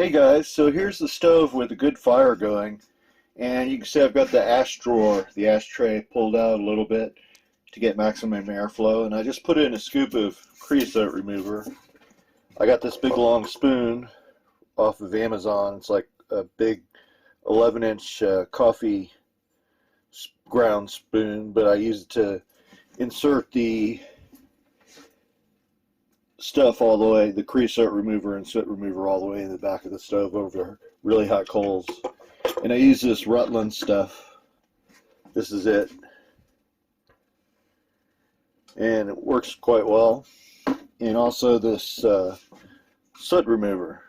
Hey guys, so here's the stove with a good fire going, and you can see I've got the ash drawer, the ashtray pulled out a little bit to get maximum airflow, and I just put in a scoop of creosote remover. I got this big long spoon off of Amazon. It's like a big 11-inch coffee ground spoon, but I use it to insert the stuff all the way, the creosote remover and soot remover all the way in the back of the stove over really hot coals. And I use this Rutland stuff. This is it. And it works quite well. And also this soot remover.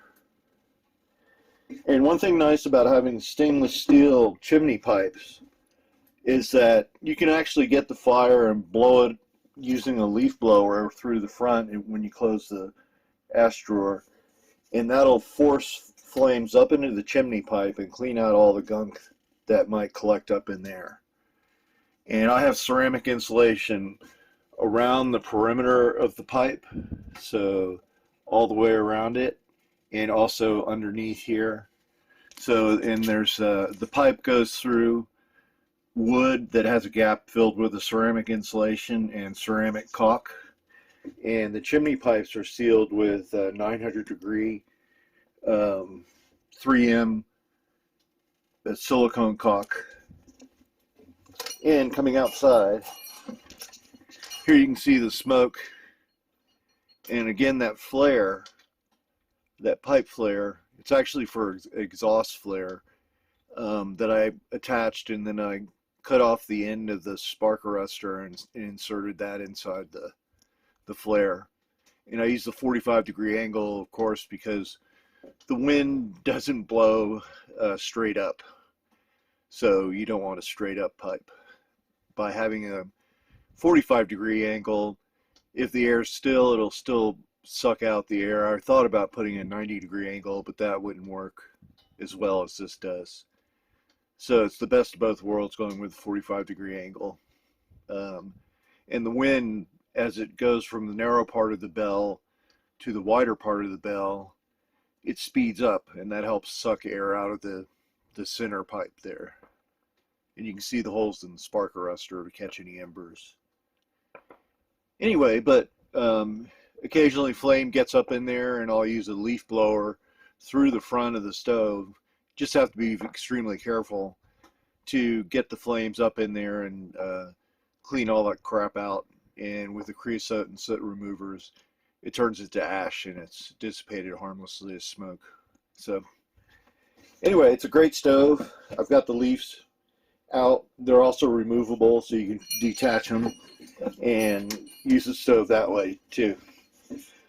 And one thing nice about having stainless steel chimney pipes is that you can actually get the fire and blow it using a leaf blower through the front when you close the ash drawer, and that'll force flames up into the chimney pipe and clean out all the gunk that might collect up in there. And I have ceramic insulation around the perimeter of the pipe, so all the way around it, and also underneath here. So, and there's the pipe goes through wood that has a gap filled with a ceramic insulation and ceramic caulk, and the chimney pipes are sealed with 900 degree 3M silicone caulk. And coming outside here you can see the smoke, and again that flare, that pipe flare, it's actually for exhaust flare that I attached, and then I cut off the end of the spark arrestor and inserted that inside the flare. And I use the 45-degree angle, of course, because the wind doesn't blow straight up. So you don't want a straight up pipe. By having a 45-degree angle, if the air's still, it'll still suck out the air. I thought about putting a 90-degree angle, but that wouldn't work as well as this does. So it's the best of both worlds, going with a 45-degree angle. And the wind, as it goes from the narrow part of the bell to the wider part of the bell, it speeds up, and that helps suck air out of the center pipe there. And you can see the holes in the spark arrestor to catch any embers. Anyway, but occasionally flame gets up in there, and I'll use a leaf blower through the front of the stove. Just have to be extremely careful to get the flames up in there and clean all that crap out. And with the creosote and soot removers, it turns it to ash, and it's dissipated harmlessly as smoke. So anyway, it's a great stove. I've got the leaves out. They're also removable, so you can detach them and use the stove that way too.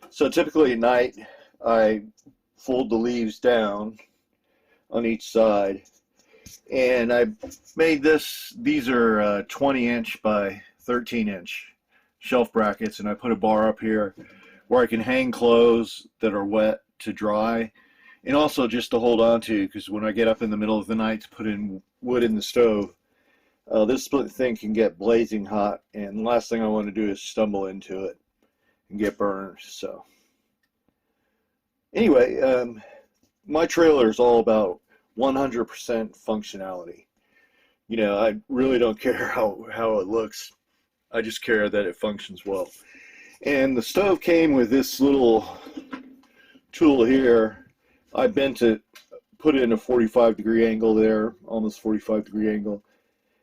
So typically at night I fold the leaves down on each side, and I made these are 20-inch by 13-inch shelf brackets, and I put a bar up here where I can hang clothes that are wet to dry, and also just to hold on to, because when I get up in the middle of the night to put in wood in the stove, this thing can get blazing hot, and the last thing I want to do is stumble into it and get burned. So anyway, my trailer is all about 100% functionality. You know, I really don't care how it looks. I just care that it functions well. And the stove came with this little tool here. I bent it, put it in a 45-degree angle there, almost 45-degree angle.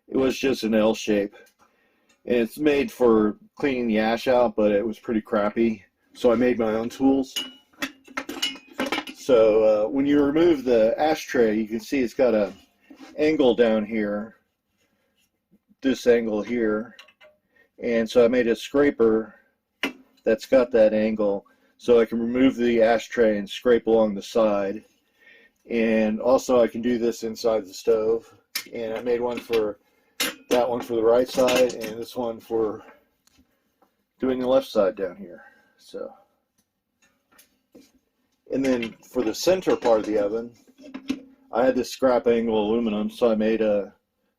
It was just an L shape. And it's made for cleaning the ash out, but it was pretty crappy. So I made my own tools. So when you remove the ashtray, you can see it's got an angle down here, this angle here, and so I made a scraper that's got that angle, so I can remove the ashtray and scrape along the side. And also I can do this inside the stove, and I made one for that one for the right side, and this one for doing the left side down here. So. And then for the center part of the oven, I had this scrap angle aluminum, so I made a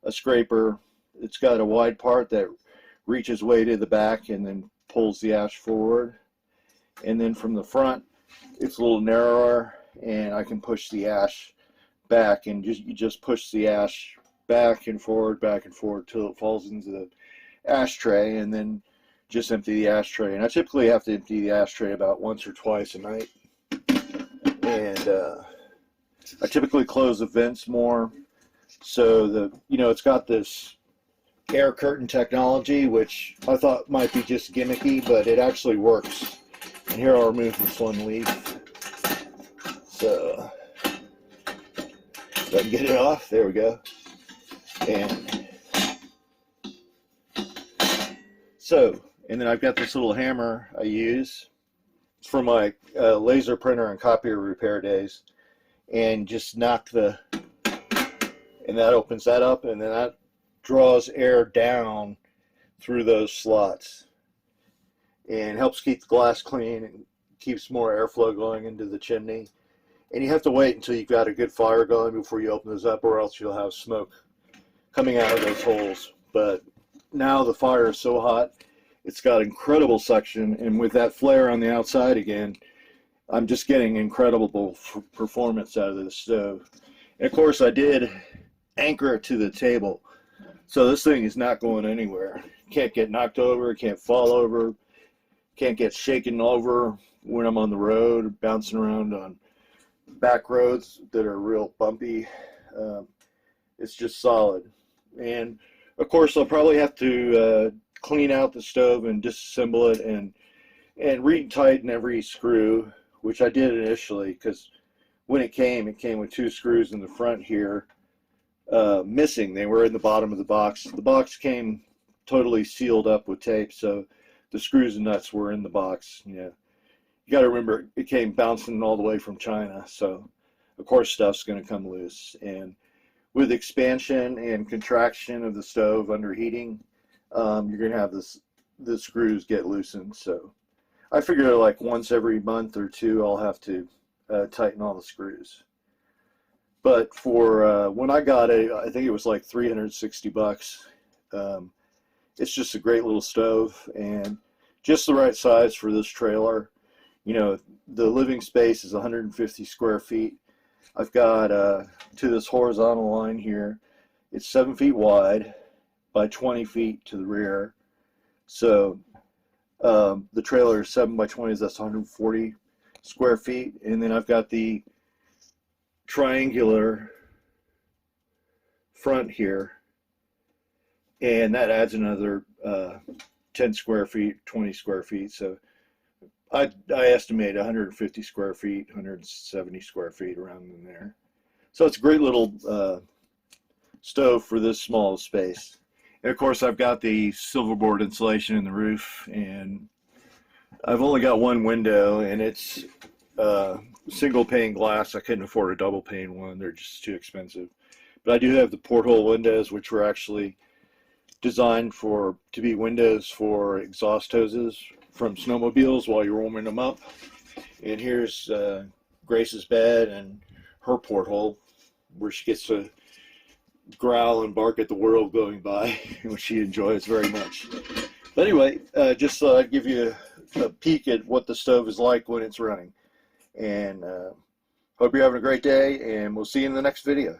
scraper. It's got a wide part that reaches way to the back and then pulls the ash forward. And then from the front, it's a little narrower, and I can push the ash back, and you just push the ash back and forward till it falls into the ashtray, and then just empty the ashtray. And I typically have to empty the ashtray about once or twice a night. And I typically close the vents more, so it's got this air curtain technology, which I thought might be just gimmicky, but it actually works. And here I'll remove this one leaf, so I can get it off. There we go. And then I've got this little hammer I use. It's for my laser printer and copier repair days, and just knock and that opens that up, and then that draws air down through those slots and helps keep the glass clean and keeps more airflow going into the chimney. And you have to wait until you've got a good fire going before you open those up, or else you'll have smoke coming out of those holes. But now the fire is so hot, it's got incredible suction, and with that flare on the outside again, I'm just getting incredible performance out of this stove. And of course I did anchor it to the table, so this thing is not going anywhere. Can't get knocked over, can't fall over, can't get shaken over when I'm on the road, bouncing around on back roads that are real bumpy. It's just solid. And of course I'll probably have to clean out the stove and disassemble it and retighten every screw, which I did initially, because when it came with 2 screws in the front here missing. They were in the bottom of the box. The box came totally sealed up with tape, so the screws and nuts were in the box. You got to remember, it came bouncing all the way from China, so of course stuff's going to come loose. And with expansion and contraction of the stove under heating, you're going to have the screws get loosened. So I figure like once every month or two I'll have to tighten all the screws. But for when I got it, I think it was like $360. It's just a great little stove, and just the right size for this trailer. The living space is 150 square feet. I've got to this horizontal line here, it's 7 feet wide by 20 feet to the rear. So the trailer is 7 by 20, that's 140 square feet. And then I've got the triangular front here, and that adds another 10 square feet, 20 square feet. So I estimate 150 square feet, 170 square feet, around in there. So it's a great little stove for this small space. And of course I've got the silverboard insulation in the roof, and I've only got one window, and it's single pane glass. I couldn't afford a double pane one, they're just too expensive. But I do have the porthole windows, which were actually designed to be windows for exhaust hoses from snowmobiles while you're warming them up. And here's Grace's bed and her porthole, where she gets to growl and bark at the world going by, which she enjoys very much. But anyway, just thought I'd give you a peek at what the stove is like when it's running. And hope you're having a great day, and we'll see you in the next video.